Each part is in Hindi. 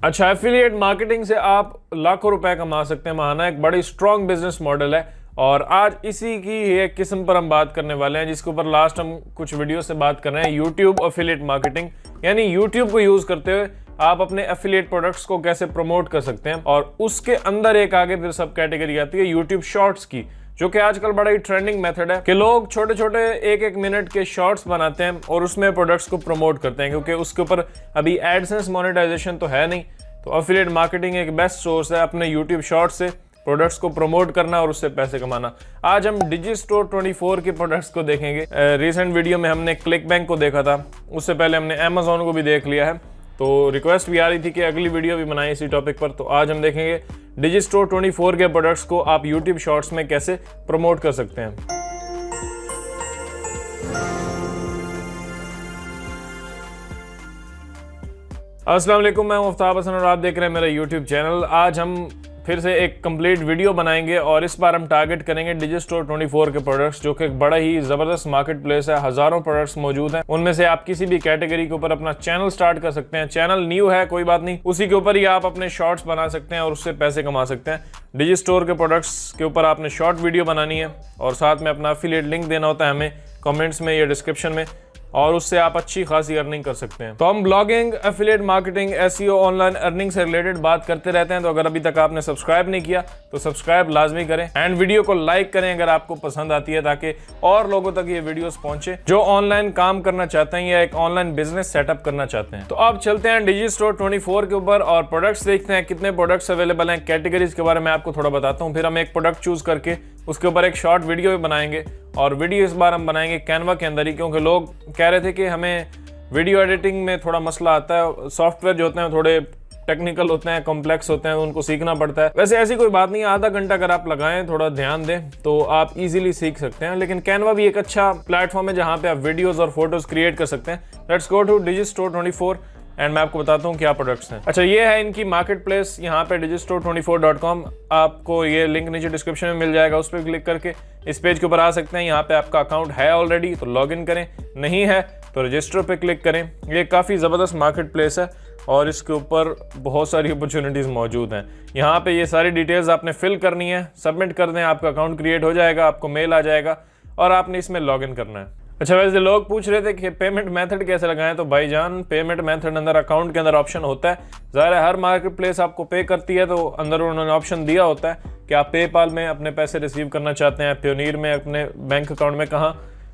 अच्छा, एफिलिएट मार्केटिंग से आप लाखों रुपए कमा सकते हैं महाना। एक बड़ी स्ट्रॉन्ग बिजनेस मॉडल है और आज इसी की एक किस्म पर हम बात करने वाले हैं, जिसके ऊपर लास्ट हम कुछ वीडियो से बात कर रहे हैं। यूट्यूब एफिलिएट मार्केटिंग, यानी यूट्यूब को यूज करते हुए आप अपने एफिलिएट प्रोडक्ट्स को कैसे प्रमोट कर सकते हैं। और उसके अंदर एक आगे फिर सब कैटेगरी आती है यूट्यूब शॉर्ट्स की, जो कि आजकल बड़ा ही ट्रेंडिंग मेथड है कि लोग छोटे छोटे एक एक मिनट के शॉर्ट्स बनाते हैं और उसमें प्रोडक्ट्स को प्रमोट करते हैं, क्योंकि उसके ऊपर अभी एडसेंस मोनेटाइजेशन तो है नहीं। तो एफिलिएट मार्केटिंग एक बेस्ट सोर्स है अपने यूट्यूब शॉर्ट्स से प्रोडक्ट्स को प्रमोट करना और उससे पैसे कमाना। आज हम डिजिस्टोर 24 के प्रोडक्ट्स को देखेंगे। रिसेंट वीडियो में हमने क्लिक बैंक को देखा था, उससे पहले हमने अमेजोन को भी देख लिया है। तो रिक्वेस्ट भी आ रही थी कि अगली वीडियो भी बनाए इसी टॉपिक पर। तो आज हम देखेंगे डिजिस्टोर 24 के प्रोडक्ट्स को आप यूट्यूब शॉर्ट्स में कैसे प्रमोट कर सकते हैं। अस्सलाम वालेकुम, मैं आफ्ताब हसन और आप देख रहे हैं मेरा यूट्यूब चैनल। आज हम फिर से एक कंप्लीट वीडियो बनाएंगे और इस बार हम टारगेट करेंगे डिजिस्टोर 24 के प्रोडक्ट्स, जो कि एक बड़ा ही जबरदस्त मार्केट प्लेस है। हजारों प्रोडक्ट्स मौजूद हैं, उनमें से आप किसी भी कैटेगरी के ऊपर अपना चैनल स्टार्ट कर सकते हैं। चैनल न्यू है कोई बात नहीं, उसी के ऊपर ही आप अपने शॉर्ट्स बना सकते हैं और उससे पैसे कमा सकते हैं। डिजिस्टोर के प्रोडक्ट्स के ऊपर आपने शॉर्ट वीडियो बनानी है और साथ में अपना एफिलिएट लिंक देना होता है हमें कमेंट्स में या डिस्क्रिप्शन में, और उससे आप अच्छी खासी अर्निंग कर सकते हैं। तो हम blogging, affiliate marketing, SEO, online earning से रिलेटेड बात करते रहते हैं। तो अगर अभी तक आपने सब्सक्राइब नहीं किया तो सब्सक्राइब लाजमी करें एंड वीडियो को लाइक करें अगर आपको पसंद आती है, ताकि और लोगों तक ये वीडियोस पहुंचे जो ऑनलाइन काम करना चाहते हैं या एक ऑनलाइन बिजनेस सेटअप करना चाहते हैं। तो अब चलते हैं डिजिस्टोर 24 के ऊपर और प्रोडक्ट्स देखते हैं कितने प्रोडक्ट्स अवेलेबल हैं। कैटेगरीज के बारे में आपको थोड़ा बताता हूँ, फिर हम एक प्रोडक्ट चूज करके उसके ऊपर एक शॉर्ट वीडियो भी बनाएंगे। और वीडियो इस बार हम बनाएंगे कैनवा के अंदर ही, क्योंकि लोग कह रहे थे कि हमें वीडियो एडिटिंग में थोड़ा मसला आता है। सॉफ्टवेयर जो होते हैं थोड़े टेक्निकल होते हैं, कॉम्प्लेक्स होते हैं, उनको सीखना पड़ता है। वैसे ऐसी कोई बात नहीं है, आधा घंटा अगर आप लगाएं, थोड़ा ध्यान दें तो आप इजीली सीख सकते हैं। लेकिन कैनवा भी एक अच्छा प्लेटफॉर्म है जहां पे आप वीडियोस और फोटोज क्रिएट कर सकते हैं। Let's go to Digistore 24 and मैं आपको बताता हूँ क्या प्रोडक्ट्स हैं। अच्छा, ये है इनकी मार्केट प्लेस, यहाँ पे digistore24.com। आपको ये लिंक नीचे डिस्क्रिप्शन में मिल जाएगा, उस पर क्लिक करके इस पेज के ऊपर आ सकते हैं। यहाँ पे आपका अकाउंट है ऑलरेडी तो लॉग इन करें, नहीं है तो रजिस्टर पे क्लिक करें। ये काफ़ी ज़बरदस्त मार्केट प्लेस है और इसके ऊपर बहुत सारी अपॉर्चुनिटीज़ मौजूद हैं। यहाँ पे ये सारी डिटेल्स आपने फिल करनी है, सबमिट कर दें, आपका अकाउंट क्रिएट हो जाएगा, आपको मेल आ जाएगा और आपने इसमें लॉग इन करना है। अच्छा, वैसे लोग पूछ रहे थे कि पेमेंट मेथड कैसे लगाएं, तो भाईजान पेमेंट मेथड अंदर अकाउंट के अंदर ऑप्शन होता है। ज़ाहिर है हर मार्केट प्लेस आपको पे करती है, तो अंदर उन्होंने ऑप्शन दिया होता है कि आप पेपाल में अपने पैसे रिसीव करना चाहते हैं, पेयोनीर में, अपने बैंक अकाउंट में, कहाँ।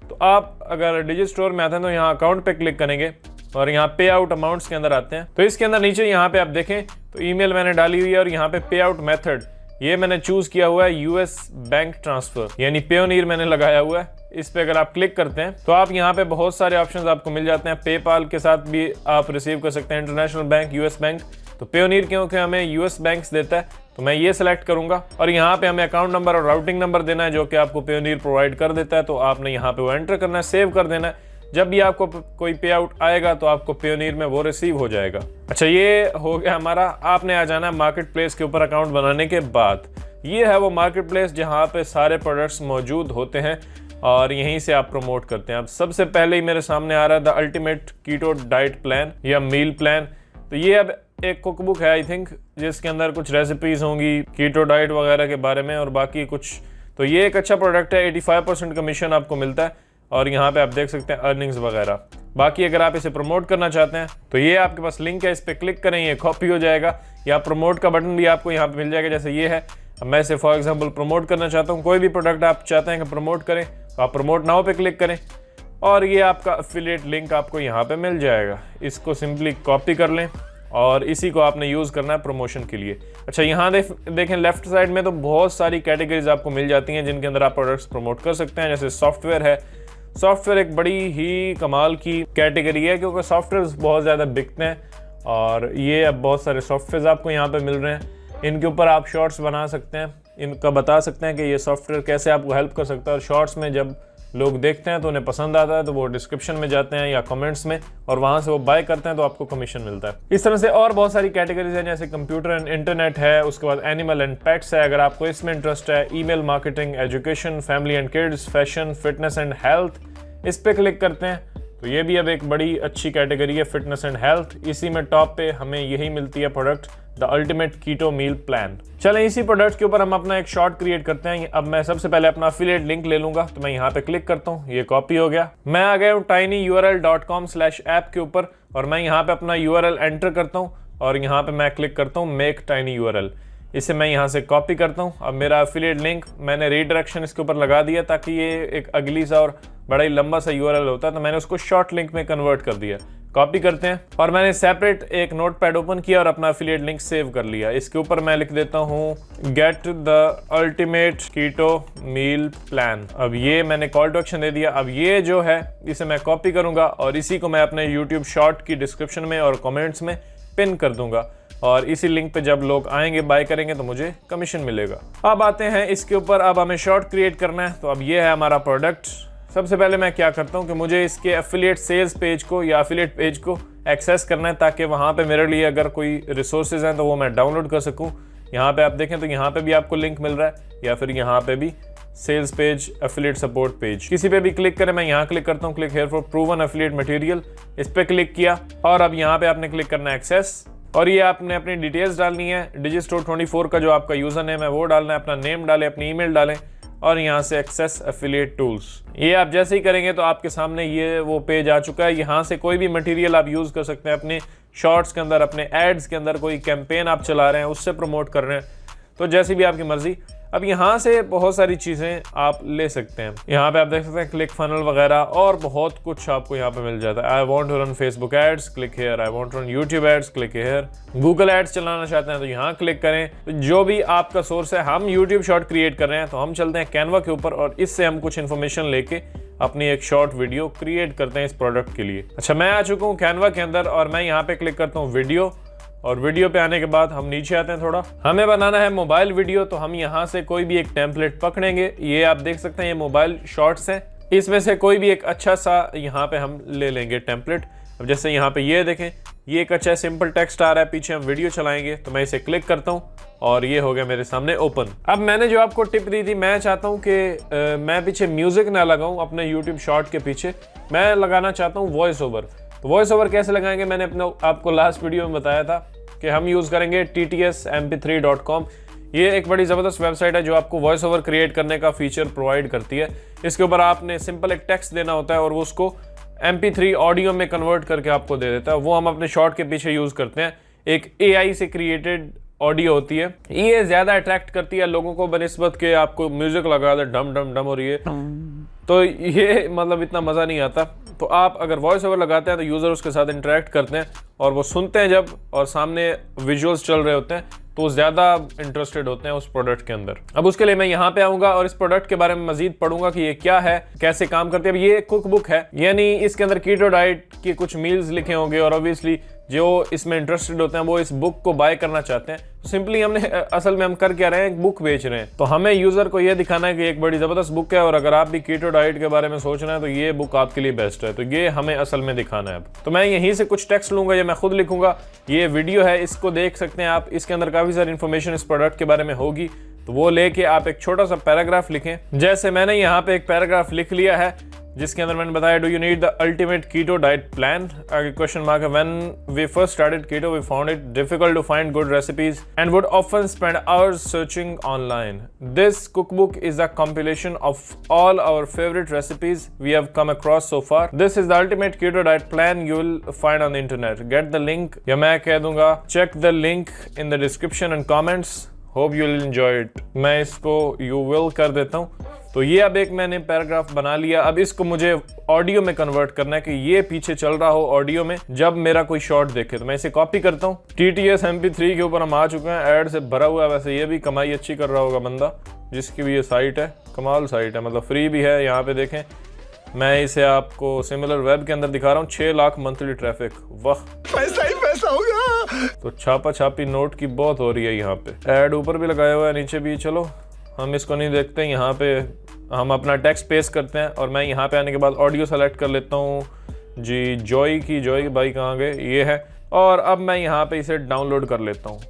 तो आप अगर डिजिस्टोर में आते हैं तो यहाँ अकाउंट पे क्लिक करेंगे और यहाँ पे आउट अमाउंट्स के अंदर आते हैं। तो इसके अंदर नीचे यहाँ पे आप देखें तो ईमेल मैंने डाली हुई है और यहाँ पे पे आउट मेथड ये मैंने चूज किया हुआ है यूएस बैंक ट्रांसफर, यानी पेयोनीर मैंने लगाया हुआ है। इस पे अगर आप क्लिक करते हैं तो आप यहाँ पे बहुत सारे ऑप्शंस आपको मिल जाते हैं। पेपाल के साथ भी आप रिसीव कर सकते हैं, इंटरनेशनल बैंक, यूएस बैंक। तो पेयोनीर क्योंकि हमें यूएस बैंक्स देता है तो मैं ये सिलेक्ट करूंगा और यहाँ पे हमें अकाउंट नंबर और राउटिंग नंबर देना है, जो कि आपको पेयोनीर प्रोवाइड कर देता है। तो आपने यहाँ पे वो एंटर करना है, सेव कर देना है। जब भी आपको कोई पे आउट आएगा तो आपको पेयोनीर में वो रिसीव हो जाएगा। अच्छा, ये हो गया हमारा। आपने आ जाना है मार्केट प्लेस के ऊपर अकाउंट बनाने के बाद। ये है वो मार्केट प्लेस जहाँ पे सारे प्रोडक्ट्स मौजूद होते हैं और यहीं से आप प्रमोट करते हैं। अब सबसे पहले ही मेरे सामने आ रहा है the ultimate keto diet plan या मील प्लान। तो ये अब एक कुक बुक है आई थिंक, जिसके अंदर कुछ रेसिपीज होंगी कीटो डाइट वगैरह के बारे में और बाकी कुछ। तो ये एक अच्छा प्रोडक्ट है, 85% कमीशन आपको मिलता है और यहाँ पे आप देख सकते हैं अर्निंग्स वगैरह। बाकी अगर आप इसे प्रमोट करना चाहते हैं तो ये आपके पास लिंक है, इस पर क्लिक करें, ये कॉपी हो जाएगा या प्रमोट का बटन भी आपको यहाँ पे मिल जाएगा, जैसे ये है। अब मैं इसे फॉर एग्जांपल प्रमोट करना चाहता हूँ। कोई भी प्रोडक्ट आप चाहते हैं कि प्रमोट करें तो आप प्रमोट नाउ पे क्लिक करें और ये आपका एफिलिएट लिंक आपको यहाँ पे मिल जाएगा। इसको सिंपली कॉपी कर लें और इसी को आपने यूज़ करना है प्रमोशन के लिए। अच्छा, यहाँ देखें लेफ्ट साइड में तो बहुत सारी कैटेगरीज आपको मिल जाती हैं जिनके अंदर आप प्रोडक्ट्स प्रमोट कर सकते हैं। जैसे सॉफ्टवेयर है, सॉफ्टवेयर एक बड़ी ही कमाल की कैटेगरी है क्योंकि सॉफ्टवेयर बहुत ज़्यादा बिकते हैं और ये अब बहुत सारे सॉफ्टवेयर आपको यहाँ पे मिल रहे हैं। इनके ऊपर आप शॉर्ट्स बना सकते हैं, इनका बता सकते हैं कि ये सॉफ्टवेयर कैसे आपको हेल्प कर सकता है। और शॉर्ट्स में जब लोग देखते हैं तो उन्हें पसंद आता है तो वो डिस्क्रिप्शन में जाते हैं या कमेंट्स में और वहाँ से वो बाय करते हैं तो आपको कमीशन मिलता है। इस तरह से और बहुत सारी कैटेगरीज हैं, जैसे कंप्यूटर एंड इंटरनेट है, उसके बाद एनिमल एंड पेट्स है अगर आपको इसमें इंटरेस्ट है, email marketing, education, family and kids, fashion, fitness and health. इस पे क्लिक करते हैं तो ये भी अब एक बड़ी अच्छी कैटेगरी है, फिटनेस एंड हेल्थ। इसी में टॉप पे हमें यही मिलती है product, the ultimate keto meal plan. चलें इसी प्रोडक्ट के ऊपर हम अपना एक शॉर्ट क्रिएट करते हैं। अब मैं सबसे पहले अपना अफिलिएट लिंक ले लूंगा, तो मैं यहाँ पे क्लिक करता हूँ, ये कॉपी हो गया। मैं आ गया हूँ tinyurl.com/app के ऊपर और मैं यहाँ पे अपना URL एंटर करता हूँ और यहाँ पे मैं क्लिक करता हूँ मेक टाइनी URL। इसे मैं यहाँ से कॉपी करता हूँ। अब मेरा एफिलिएट लिंक मैंने रीडायरेक्शन इसके ऊपर लगा दिया ताकि ये एक अगली सा और बड़ा ही लंबा सा URL होता है, तो मैंने उसको शॉर्ट लिंक में कन्वर्ट कर दिया। कॉपी करते हैं और मैंने सेपरेट एक नोटपैड ओपन किया और अपना एफिलिएट लिंक सेव कर लिया। इसके ऊपर मैं लिख देता हूँ get the ultimate keto meal plan. अब ये मैंने कॉल टू एक्शन दे दिया। अब ये जो है इसे मैं कॉपी करूंगा और इसी को मैं अपने यूट्यूब शॉर्ट की डिस्क्रिप्शन में और कमेंट्स में पिन कर दूंगा और इसी लिंक पे जब लोग आएंगे बाय करेंगे तो मुझे कमीशन मिलेगा। अब आते हैं इसके ऊपर, अब हमें शॉर्ट क्रिएट करना है। तो अब ये है हमारा प्रोडक्ट। सबसे पहले मैं क्या करता हूँ कि मुझे इसके एफिलिएट सेल्स पेज को या एफिलिएट पेज को एक्सेस करना है ताकि वहाँ पे मेरे लिए अगर कोई रिसोर्सेज हैं तो वो मैं डाउनलोड कर सकूँ। यहाँ पे आप देखें तो यहाँ पे भी आपको लिंक मिल रहा है या फिर यहाँ पे भी sales page, affiliate support page, किसी पे भी क्लिक करें। मैं यहाँ क्लिक करता हूँ, click here for proven affiliate material, इस पे क्लिक किया और अब यहाँ पे आपने क्लिक करना है एक्सेस और ये आपने अपनी डिटेल्स डालनी है। डिजिस्टोर24 का जो आपका यूजर नेम है वो डालना है, अपना नेम डालें, अपनी ईमेल डालें और यहाँ से एक्सेस एफिलिएट टूल्स। ये आप जैसे ही करेंगे तो आपके सामने ये वो पेज आ चुका है। यहाँ से कोई भी मटेरियल आप यूज़ कर सकते हैं अपने शॉर्ट्स के अंदर, अपने एड्स के अंदर, कोई कैंपेन आप चला रहे हैं उससे प्रमोट कर रहे हैं, तो जैसी भी आपकी मर्जी। अब यहाँ से बहुत सारी चीज़ें आप ले सकते हैं। यहाँ पे आप देख सकते हैं क्लिक फनल वगैरह और बहुत कुछ आपको यहाँ पे मिल जाता है। I want to run Facebook ads, click here. I want to run YouTube ads, click here. Google ads चलाना चाहते हैं तो यहाँ क्लिक करें। तो जो भी आपका सोर्स है, हम यूट्यूब शॉर्ट क्रिएट कर रहे हैं तो हम चलते हैं कैनवा के ऊपर और इससे हम कुछ इन्फॉर्मेशन लेके अपनी एक शॉर्ट वीडियो क्रिएट करते हैं इस प्रोडक्ट के लिए। अच्छा, मैं आ चुका हूँ कैनवा के अंदर और मैं यहाँ पे क्लिक करता हूँ वीडियो और वीडियो पे आने के बाद हम नीचे आते हैं। थोड़ा हमें बनाना है मोबाइल वीडियो, तो हम यहाँ से कोई भी एक टेम्पलेट पकड़ेंगे। ये आप देख सकते हैं ये मोबाइल शॉर्ट्स हैं, इसमें से कोई भी एक अच्छा सा यहाँ पे हम ले लेंगे टेम्पलेट। अब जैसे यहाँ पे ये देखें, ये एक अच्छा सिंपल टेक्स्ट आ रहा है, पीछे हम वीडियो चलाएंगे, तो मैं इसे क्लिक करता हूँ और ये हो गया मेरे सामने ओपन। अब मैंने जो आपको टिप दी थी, मैं चाहता हूँ कि मैं पीछे म्यूजिक ना लगाऊँ अपने यूट्यूब शॉर्ट के पीछे, मैं लगाना चाहता हूँ वॉइस ओवर। तो वॉइस ओवर कैसे लगाएंगे, मैंने अपना आपको लास्ट वीडियो में बताया था कि हम यूज़ करेंगे ttsmp3.com। ये एक बड़ी ज़बरदस्त वेबसाइट है जो आपको वॉइस ओवर क्रिएट करने का फीचर प्रोवाइड करती है। इसके ऊपर आपने सिंपल एक टेक्स्ट देना होता है और वो उसको MP3 ऑडियो में कन्वर्ट करके आपको दे देता है। वो हम अपने शॉर्ट के पीछे यूज़ करते हैं। एक AI से क्रिएटेड ऑडियो होती है, ये ज़्यादा अट्रैक्ट करती है लोगों को बनिस्बत के आपको म्यूज़िक लगा दे डम डम डम और ये, तो ये मतलब इतना मज़ा नहीं आता। तो आप अगर वॉइस ओवर लगाते हैं तो यूज़र उसके साथ इंटरेक्ट करते हैं और वो सुनते हैं जब, और सामने विजुअल्स चल रहे होते हैं तो ज़्यादा इंटरेस्टेड होते हैं उस प्रोडक्ट के अंदर। अब उसके लिए मैं यहाँ पे आऊँगा और इस प्रोडक्ट के बारे में मजीद पढ़ूंगा कि ये क्या है, कैसे काम करते हैं। अब ये कुक बुक है, यानी इसके अंदर कीटो डाइट के कुछ मील्स लिखे होंगे और ऑब्वियसली जो इसमें इंटरेस्टेड होते हैं वो इस बुक को बाय करना चाहते हैं। तो सिंपली हमने असल में हम कर क्या रहे हैं, एक बुक बेच रहे हैं, तो हमें यूजर को ये दिखाना है कि एक बड़ी ज़बरदस्त बुक है और अगर आप भी कीटो डाइट के बारे में सोच रहे हैं तो ये बुक आपके लिए बेस्ट है। तो ये हमें असल में दिखाना है। अब तो मैं यहीं से कुछ टेक्स्ट लूंगा, ये मैं खुद लिखूंगा। ये वीडियो है, इसको देख सकते हैं आप, इसके अंदर काफ़ी सारी इन्फॉर्मेशन इस प्रोडक्ट के बारे में होगी, तो वो लेके आप एक छोटा सा पैराग्राफ लिखें। जैसे मैंने यहाँ पे एक पैराग्राफ लिख लिया है जिसके अंदर मैंने बताया, do you need the ultimate keto diet plan, आगे क्वेश्चन मार्क है। When we first started keto we found it difficult to find good recipes and would often spend hours searching online. This cookbook is a compilation of all our favorite recipes we have come across so far. This is the ultimate keto diet plan you will find on the internet. Get the link, या मैं कह दूंगा check the link in the description and comments. Hope you will enjoy it. मैं इसको you will कर देता हूँ। तो ये अब एक मैंने पैराग्राफ बना लिया। अब इसको मुझे ऑडियो में कन्वर्ट करना है कि ये पीछे चल रहा हो ऑडियो में जब मेरा कोई शॉर्ट देखे। तो मैं इसे कॉपी करता हूँ। TTS MP3 के ऊपर हम आ चुके हैं, ऐड से भरा हुआ है। वैसे ये भी कमाई अच्छी कर रहा होगा बंदा जिसकी भी ये साइट है, कमाल साइट है, मतलब फ्री भी है। यहाँ पे देखें, मैं इसे आपको सिमिलर वेब के अंदर दिखा रहा हूँ। 6 लाख मंथली ट्रैफिक, वाह पैसा ही पैसा होगा। तो छापा छापी नोट की बहुत हो रही है। यहाँ पे ऐड ऊपर भी लगाया हुआ है, नीचे भी। चलो हम इसको नहीं देखते, यहाँ पे हम अपना टेक्स्ट पेस्ट करते हैं और मैं यहाँ पे आने के बाद ऑडियो सेलेक्ट कर लेता हूँ जी। जॉय भाई कहाँ गए, ये है। और अब मैं यहाँ पे इसे डाउनलोड कर लेता हूँ।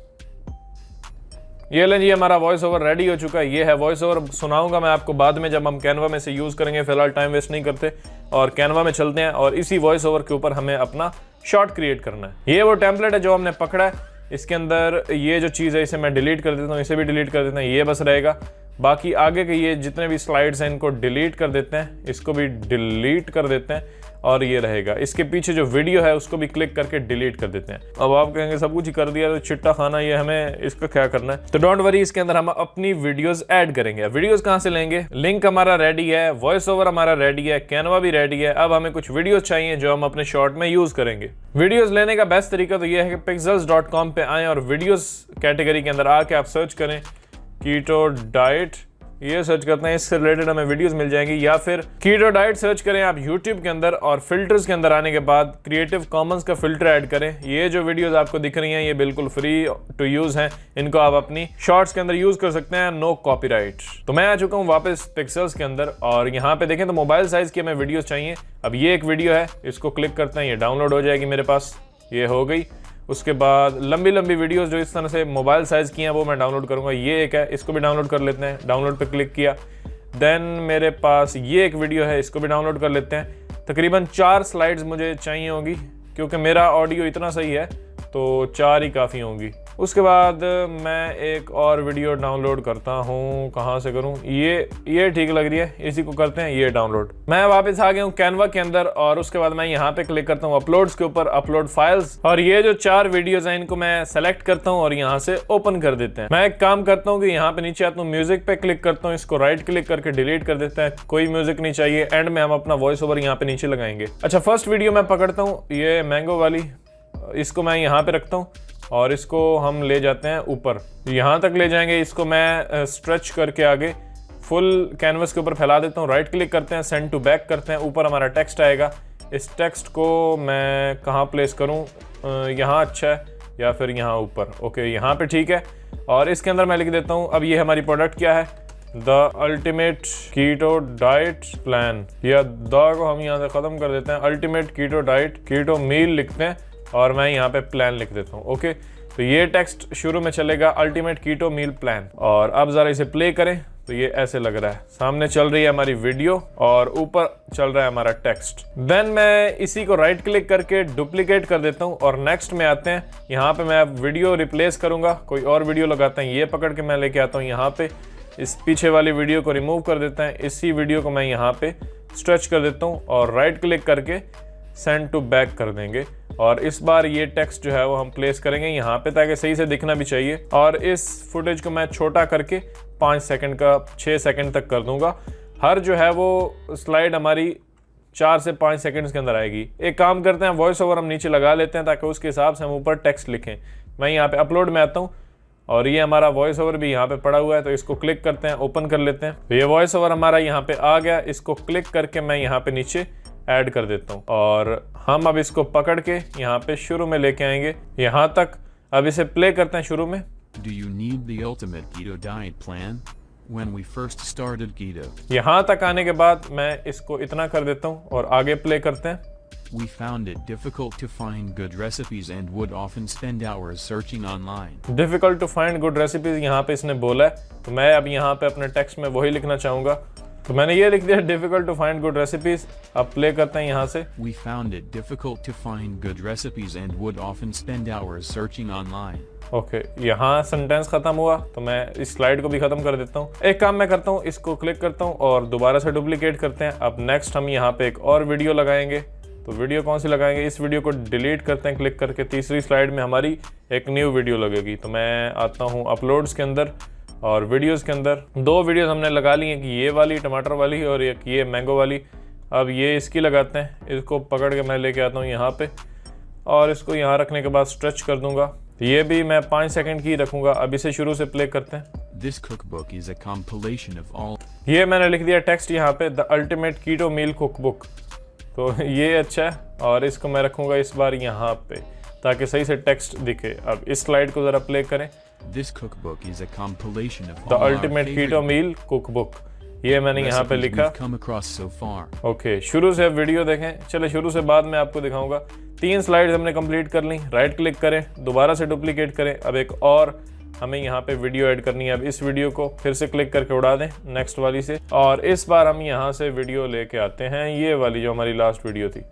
ये लें जी, हमारा वॉइस ओवर रेडी हो चुका है। ये है वॉइस ओवर, सुनाऊंगा मैं आपको बाद में जब हम कैनवा में से यूज़ करेंगे। फिलहाल टाइम वेस्ट नहीं करते और कैनवा में चलते हैं और इसी वॉइस ओवर के ऊपर हमें अपना शॉर्ट क्रिएट करना है। ये वो टेम्पलेट है जो हमने पकड़ा है। इसके अंदर ये जो चीज़ है इसे मैं डिलीट कर देता हूँ, इसे भी डिलीट कर देते हैं, ये बस रहेगा। बाकी आगे के ये जितने भी स्लाइड्स हैं इनको डिलीट कर देते हैं, इसको भी डिलीट कर देते हैं और ये रहेगा। इसके पीछे जो वीडियो है उसको भी क्लिक करके डिलीट कर देते हैं। अब आप कहेंगे सब कुछ ही कर दिया तो चिट्टा खाना, ये हमें इसका क्या करना है? तो डोंट वरी, इसके अंदर हम अपनी वीडियोस ऐड करेंगे। वीडियोस कहाँ से लेंगे? लिंक हमारा रेडी है, वॉइस ओवर हमारा रेडी है, कैनवा भी रेडी है। अब हमें कुछ वीडियोस चाहिए जो हम अपने शॉर्ट में यूज करेंगे। वीडियोस लेने का बेस्ट तरीका तो ये है कि pixels.com पे आएँ और वीडियोस कैटेगरी के अंदर आके आप सर्च करें कीटो डाइट, ये सर्च करते हैं, इससे रिलेटेड हमें वीडियोस मिल जाएंगी। या फिर कीटो डाइट सर्च करें आप यूट्यूब के अंदर और फिल्टर्स के अंदर आने के बाद क्रिएटिव कॉमन्स का फिल्टर ऐड करें। ये जो वीडियोस आपको दिख रही हैं ये बिल्कुल फ्री टू यूज हैं, इनको आप अपनी शॉर्ट्स के अंदर यूज कर सकते हैं, नो कॉपीराइट। तो मैं आ चुका हूँ वापस पिक्सेल्स के अंदर और यहाँ पे देखें तो मोबाइल साइज की हमें वीडियोस चाहिए। अब ये एक वीडियो है, इसको क्लिक करते हैं, ये डाउनलोड हो जाएगी मेरे पास, ये हो गई। उसके बाद लंबी लंबी वीडियोस जो इस तरह से मोबाइल साइज़ की हैं वो मैं डाउनलोड करूंगा। ये एक है, इसको भी डाउनलोड कर लेते हैं, डाउनलोड पे क्लिक किया। देन मेरे पास ये एक वीडियो है, इसको भी डाउनलोड कर लेते हैं। तकरीबन 4 स्लाइड्स मुझे चाहिए होगी क्योंकि मेरा ऑडियो इतना सही है तो 4 ही काफ़ी होंगी। उसके बाद मैं एक और वीडियो डाउनलोड करता हूँ, कहाँ से करूँ? ये ठीक लग रही है, इसी को करते हैं, ये डाउनलोड। मैं वापस आ गया हूँ कैनवा के अंदर और उसके बाद मैं यहाँ पे क्लिक करता हूँ अपलोड्स के ऊपर, अपलोड फाइल्स, और ये जो 4 वीडियोस हैं इनको मैं सेलेक्ट करता हूँ और यहाँ से ओपन कर देते हैं। मैं एक काम करता हूँ कि यहाँ पे नीचे आता हूँ, म्यूजिक पे क्लिक करता हूँ, इसको राइट क्लिक करके डिलीट कर देते हैं, कोई म्यूजिक नहीं चाहिए। एंड में हम अपना वॉइस ओवर यहाँ पे नीचे लगाएंगे। अच्छा, फर्स्ट वीडियो मैं पकड़ता हूँ, ये मैंगो वाली, इसको मैं यहाँ पे रखता हूँ और इसको हम ले जाते हैं ऊपर, यहाँ तक ले जाएंगे। इसको मैं स्ट्रेच करके आगे फुल कैनवस के ऊपर फैला देता हूँ, राइट क्लिक करते हैं, सेंड टू बैक करते हैं, ऊपर हमारा टेक्स्ट आएगा। इस टेक्स्ट को मैं कहाँ प्लेस करूँ? यहाँ अच्छा है या फिर यहाँ ऊपर? ओके, यहाँ पे ठीक है। और इसके अंदर मैं लिख देता हूँ, अब ये हमारी प्रोडक्ट क्या है? The ultimate keto diet plan, या द को हम यहाँ से ख़त्म कर देते हैं, अल्टीमेट कीटो डाइट कीटो मील लिखते हैं और मैं यहाँ पे प्लान लिख देता हूँ। ओके, तो ये टेक्स्ट शुरू में चलेगा, अल्टीमेट कीटो मील प्लान। और अब ज़रा इसे प्ले करें तो ये ऐसे लग रहा है, सामने चल रही है हमारी वीडियो और ऊपर चल रहा है हमारा टेक्स्ट। देन मैं इसी को राइट क्लिक करके डुप्लीकेट कर देता हूँ और नेक्स्ट में आते हैं। यहाँ पे मैं वीडियो रिप्लेस करूँगा, कोई और वीडियो लगाते हैं, ये पकड़ के मैं लेके आता हूँ यहाँ पे। इस पीछे वाली वीडियो को रिमूव कर देते हैं, इसी वीडियो को मैं यहाँ पे स्ट्रेच कर देता हूँ और राइट क्लिक करके सेंड टू बैक कर देंगे। और इस बार ये टेक्स्ट जो है वो हम प्लेस करेंगे यहाँ पे ताकि सही से दिखना भी चाहिए। और इस फुटेज को मैं छोटा करके 5 सेकंड का 6 सेकंड तक कर दूंगा। हर जो है वो स्लाइड हमारी 4 से 5 सेकंड्स के अंदर आएगी। एक काम करते हैं, वॉइस ओवर हम नीचे लगा लेते हैं ताकि उसके हिसाब से हम ऊपर टेक्स्ट लिखें। मैं यहाँ पे अपलोड में आता हूँ और ये हमारा वॉइस ओवर भी यहाँ पे पड़ा हुआ है, तो इसको क्लिक करते हैं, ओपन कर लेते हैं। तो ये वॉइस ओवर हमारा यहाँ पे आ गया, इसको क्लिक करके मैं यहाँ पे नीचे ऐड कर देता हूँ और हम अब इसको पकड़ के यहाँ पे शुरू में लेके आएंगे यहाँ तक। अब इसे प्ले करते हैं शुरू में। Do you need the ultimate keto diet plan? When we first started keto, यहाँ तक आने के बाद मैं इसको इतना कर देता हूँ और आगे प्ले करते हैं। we found it difficult to find good recipes and would often spend hours searching online. Difficult to find good recipes यहाँ पे इसने बोला है, तो मैं अब यहाँ पे अपने टेक्स्ट में वही लिखना चाहूँगा। तो मैंने ये लिख दिया, difficult to find good recipes. अब प्ले करते हैं यहाँ से। We found it difficult to find good recipes and would often spend hours searching online. Okay, यहाँ सेंटेंस खत्म हुआ, तो मैं इस स्लाइड को भी खत्म कर देता हूँ। एक काम मैं करता हूँ, इसको क्लिक करता हूँ और दोबारा से डुप्लीकेट करते हैं। अब नेक्स्ट हम यहाँ पे एक और वीडियो लगाएंगे। तो वीडियो कौन सी लगाएंगे? इस वीडियो को डिलीट करते हैं क्लिक करके। तीसरी स्लाइड में हमारी एक न्यू वीडियो लगेगी। तो मैं आता हूँ अपलोड्स के अंदर और वीडियोस के अंदर 2 वीडियोस हमने लगा ली हैं, कि ये वाली टमाटर वाली और एक ये मैंगो वाली। अब ये इसकी लगाते हैं, इसको पकड़ के मैं लेके आता हूँ यहाँ पे और इसको यहाँ रखने के बाद स्ट्रेच कर दूंगा। ये भी मैं 5 सेकंड की रखूंगा। अब इसे शुरू से प्ले करते हैं। This cookbook is a compilation of all. ये मैंने लिख दिया टेक्स्ट यहाँ पे, the ultimate keto meal cookbook. तो ये अच्छा है और इसको मैं रखूंगा इस बार यहाँ पे ताकि सही से टेक्स्ट दिखे। अब इस स्लाइड को जरा प्ले करें। This cookbook is a compilation of the all our ultimate favorite keto meal cookbook, ये मैंने यहाँ पे recipes लिखा। we've come across so far. Okay, शुरू से वीडियो देखें। चले शुरू से बाद में आपको दिखाऊंगा। 3 स्लाइड्स हमने कंप्लीट कर ली। राइट क्लिक करें, दोबारा से डुप्लीकेट करें। अब एक और हमें यहाँ पे वीडियो ऐड करनी है। अब इस वीडियो को फिर से क्लिक करके उड़ा दें नेक्स्ट वाली से, और इस बार हम यहाँ से वीडियो लेके आते हैं, ये वाली जो हमारी लास्ट वीडियो थी।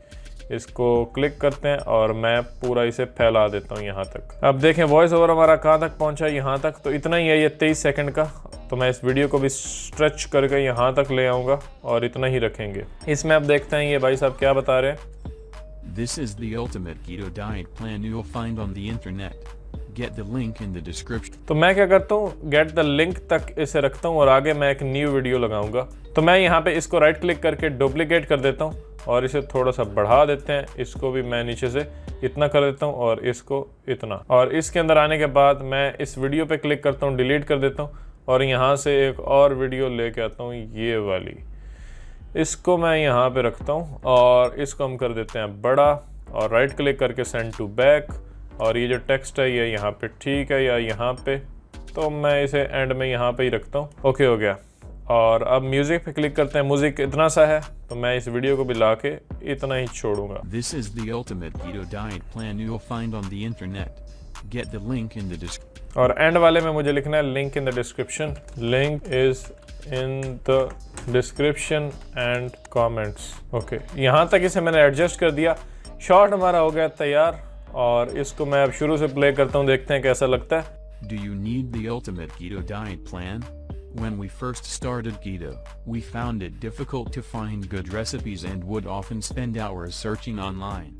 इसको क्लिक करते हैं और मैं पूरा इसे फैला देता हूँ यहाँ तक। अब देखें वॉइस ओवर हमारा कहाँ तक पहुँचा, यहाँ तक। तो इतना ही है ये 23 सेकंड का। तो मैं इस वीडियो को भी स्ट्रेच करके यहाँ तक ले आऊँगा और इतना ही रखेंगे। इसमें अब देखते हैं ये भाई साहब क्या बता रहे हैं। This is the ultimate keto diet plan you'll find on the internet. Get the link in the description. तो मैं क्या करता हूँ, गेट द लिंक तक इसे रखता हूँ और आगे मैं एक न्यू वीडियो लगाऊंगा। तो मैं यहाँ पे इसको राइट क्लिक करके डुप्लीकेट कर देता हूँ और इसे थोड़ा सा बढ़ा देते हैं। इसको भी मैं नीचे से इतना कर देता हूँ और इसको इतना, और इसके अंदर आने के बाद मैं इस वीडियो पे क्लिक करता हूँ, डिलीट कर देता हूँ और यहाँ से एक और वीडियो लेके आता हूँ, ये वाली। इसको मैं यहाँ पे रखता हूँ और इसको हम कर देते हैं बड़ा और राइट क्लिक करके सेंड टू बैक, और ये जो टेक्स्ट है ये यहाँ पे ठीक है या यहाँ पे, तो मैं इसे एंड में यहाँ पे ही रखता हूँ। ओके हो गया। और अब म्यूजिक पे क्लिक करते हैं। म्यूजिक इतना सा है तो मैं इस वीडियो को भी ला के इतना ही छोड़ूंगा। This is the ultimate keto diet plan you'll find on the internet. Get the link in the description. और एंड वाले में मुझे लिखना है link in the description. Link is in the description and comments. Okay, यहाँ तक इसे मैंने एडजस्ट कर दिया। शॉर्ट हमारा हो गया तैयार और इसको मैं अब शुरू से प्ले करता हूँ, देखते हैं कैसा लगता है। Do you need the ultimate keto diet plan? When we first started keto, we found it difficult to find good recipes and would often spend hours searching online.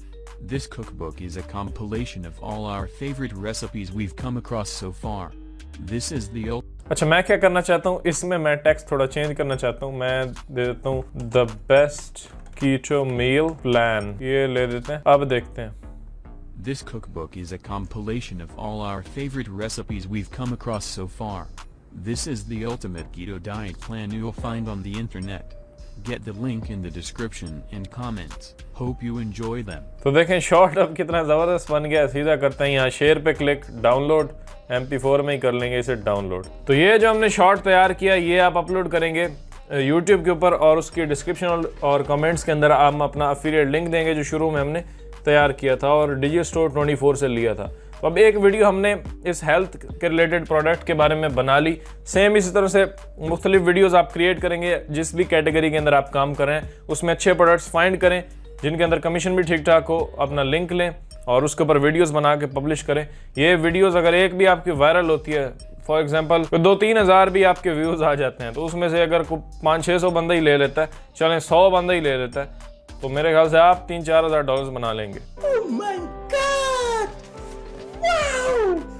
This cookbook is a compilation of all our favorite recipes we've come across so far. This is the अच्छा, मैं क्या करना चाहता हूँ, इसमें मैं टेक्स्ट थोड़ा चेंज करना चाहता हूँ। मैं दे देता हूँ the best keto meal plan, ये ले देते हैं। अब देखते हैं। This cookbook is a compilation of all our favorite recipes we've come across so far. This is the ultimate keto diet plan you'll find on the internet. Get the link in the description and comments. Hope you enjoy them. तो देखें शॉर्ट अब कितना ज़बरदस्त बन गया। सीधा करते हैं यहाँ शेयर पे क्लिक, डाउनलोड, MP4 में ही कर लेंगे इसे डाउनलोड। तो ये जो हमने शॉर्ट तैयार किया ये आप अपलोड करेंगे YouTube के ऊपर, और उसकी डिस्क्रिप्शन और कमेंट्स के अंदर हम अपना अफिलिएट लिंक देंगे जो शुरू में हमने तैयार किया था और डिजिस्टोर 24 से लिया था। तो अब एक वीडियो हमने इस हेल्थ के रिलेटेड प्रोडक्ट के बारे में बना ली। सेम इसी तरह से मुख्तलिफ वीडियोस आप क्रिएट करेंगे जिस भी कैटेगरी के अंदर आप काम कर रहे हैं, उसमें अच्छे प्रोडक्ट्स फाइंड करें जिनके अंदर कमीशन भी ठीक ठाक हो, अपना लिंक लें और उसके ऊपर वीडियोस बना के पब्लिश करें। ये वीडियोस अगर एक भी आपकी वायरल होती है, फॉर एग्जांपल 2-3 हज़ार भी आपके व्यूज़ आ जाते हैं, तो उसमें से अगर 500-600 बंदा ही ले लेता है, चलें 100 बंदा ही ले लेता है, तो मेरे ख्याल से आप $3-4 हज़ार डॉलर्स बना लेंगे।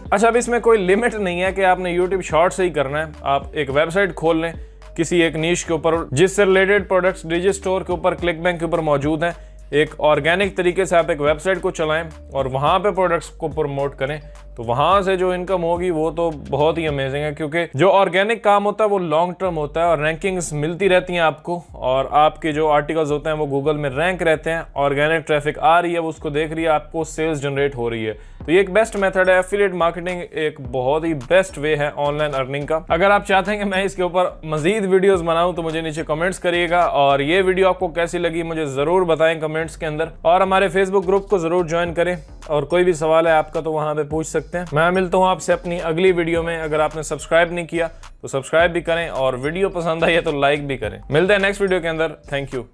अच्छा, अब इसमें कोई लिमिट नहीं है कि आपने YouTube शॉर्ट से ही करना है। आप एक वेबसाइट खोल लें किसी एक नीश के ऊपर जिससे रिलेटेड प्रोडक्ट्स डिजिस्टोर के ऊपर, क्लिकबैंक के ऊपर मौजूद हैं। एक ऑर्गेनिक तरीके से आप एक वेबसाइट को चलाएं और वहां पे प्रोडक्ट्स को प्रमोट करें, तो वहां से जो इनकम होगी वो तो बहुत ही अमेजिंग है, क्योंकि जो ऑर्गेनिक काम होता है वो लॉन्ग टर्म होता है और रैंकिंग्स मिलती रहती हैं आपको, और आपके जो आर्टिकल्स होते हैं वो गूगल में रैंक रहते हैं। ऑर्गेनिक ट्रैफिक आ रही है, वो उसको देख रही है, आपको सेल्स जनरेट हो रही है। तो ये एक बेस्ट मेथड है। एफिलिएट मार्केटिंग एक बहुत ही बेस्ट वे है ऑनलाइन अर्निंग का। अगर आप चाहते हैं कि मैं इसके ऊपर मजीद वीडियोस बनाऊं तो मुझे नीचे कमेंट्स करिएगा, और ये वीडियो आपको कैसी लगी मुझे जरूर बताएं कमेंट्स के अंदर, और हमारे फेसबुक ग्रुप को जरूर ज्वाइन करें, और कोई भी सवाल है आपका तो वहां पे पूछ सकते हैं। मैं मिलता हूं आपसे अपनी अगली वीडियो में। अगर आपने सब्सक्राइब नहीं किया तो सब्सक्राइब भी करें, और वीडियो पसंद आई है तो लाइक भी करें। मिलते हैं नेक्स्ट वीडियो के अंदर। Thank you.